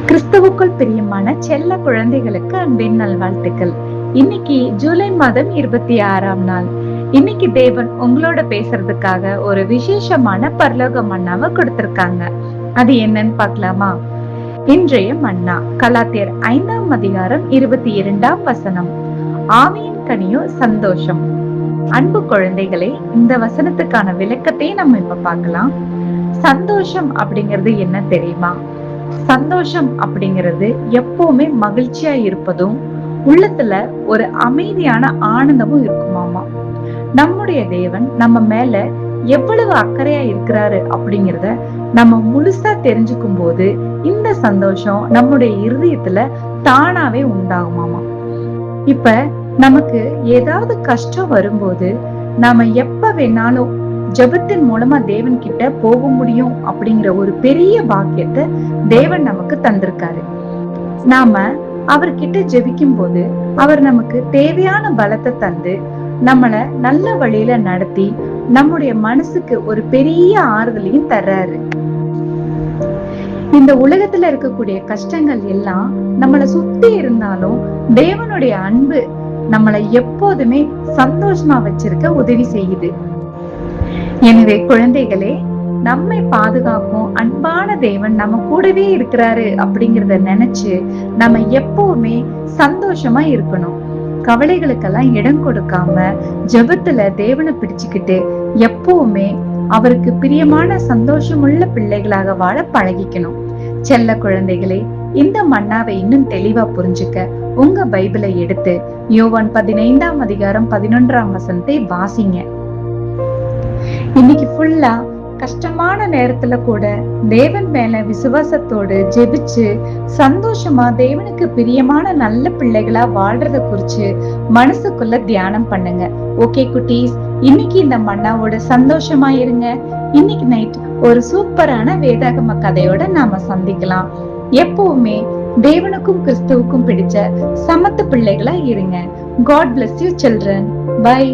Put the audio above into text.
கிறிஸ்துவுக்குள் பிரியமான செல்ல குழந்தைகளுக்கு அன்பின் நல்வாழ்த்துக்கள். இன்னைக்கு ஜூலை மாதம் 26ஆம் நாள். இன்னைக்கு தேவன் உங்களோட பேசுறதுக்காக ஒரு விசேஷமான பரலோக மன்னாவை கொடுத்திருக்காங்க. அது என்னன்னு பார்க்கலாமா? இன்றைய மன்னா கலாத்தியர் 5ஆம் அதிகாரம் 22ஆம் வசனம். ஆவியின் கனியோ சந்தோஷம். அன்பு குழந்தைகளே, இந்த வசனத்துக்கான விளக்கத்தை நம்ம இப்ப பார்க்கலாம். சந்தோஷம் அப்படிங்கிறது என்ன தெரியுமா? சந்தோஷம் அப்படிங்கிறது எப்பவுமே மகிழ்ச்சியா இருப்பதும், உள்ளத்துல ஒரு அமைதியான ஆனந்தமும் இருக்குமாமா. நம்முடைய தேவன் நம்ம மேல எவ்வளவு அக்கறையா இருக்கிறாரு அப்படிங்கிறத நம்ம முழுசா தெரிஞ்சுக்கும் போது இந்த சந்தோஷம் நம்முடைய இருதயத்துல தானாவே உண்டாகுமாமா. இப்ப நமக்கு ஏதாவது கஷ்டம் வரும்போது நாம எப்ப வேணாலும் ஜெபத்தின் மூலமா தேவன் கிட்ட போக முடியும் அப்படிங்கிற ஒரு பெரிய பாக்கியத்தை தேவன் நமக்கு தந்திருக்காரு. நாம அவர்கிட்ட ஜெபிக்கும் போது அவர் நமக்கு தேவையான பலத்தை தந்து நம்மள நல்ல வழியில நடத்தி நம்முடைய மனசுக்கு ஒரு பெரிய ஆறுதலையும் தர்றாரு. இந்த உலகத்துல இருக்கக்கூடிய கஷ்டங்கள் எல்லாம் நம்மளை சுத்தி இருந்தாலும் தேவனுடைய அன்பு நம்மளை எப்போதுமே சந்தோஷமா வச்சிருக்க உதவி செய்யுது. எனவே குழந்தைகளே, நம்மை பாதுகாக்கும் அன்பான தேவன் நம்ம கூடவே இருக்கிறாரு அப்படிங்கறத நினைச்சு நம்ம எப்பவுமே சந்தோஷமா இருக்கணும். கவலைகளுக்கெல்லாம் இடம் கொடுக்காம ஜெபத்துல தேவனை பிடிச்சுக்கிட்டு எப்பவுமே அவருக்கு பிரியமான சந்தோஷமுள்ள பிள்ளைகளாக வாழ பழகிக்கணும். செல்ல குழந்தைகளே, இந்த மன்னாவை இன்னும் தெளிவா புரிஞ்சுக்க உங்க பைபிளை எடுத்து யோவான் 15ஆம் அதிகாரம் 11ஆம் வசனத்தை வாசிங்க. இன்னைக்கு ஃபுல்லா கஷ்டமான நேரத்துல கூட தேவன் மேல விசுவாசத்தோடு ஜெபிச்சு சந்தோஷமா தேவனுக்கு பிரியமான நல்ல பிள்ளைகளா வாழ்றத குறிச்சு மனசுக்குள்ள தியானம் பண்ணுங்க. ஓகே குட்டீஸ், இன்னைக்கு இந்த மன்னாவோட சந்தோஷமா இருங்க. இன்னைக்கு நைட் ஒரு சூப்பரான வேதாகம கதையோட நாம சந்திக்கலாம். எப்பவுமே தேவனுக்கும் கிறிஸ்துவுக்கும் பிடிச்ச சமத்து பிள்ளைகளா இருங்க. God bless you children. Bye.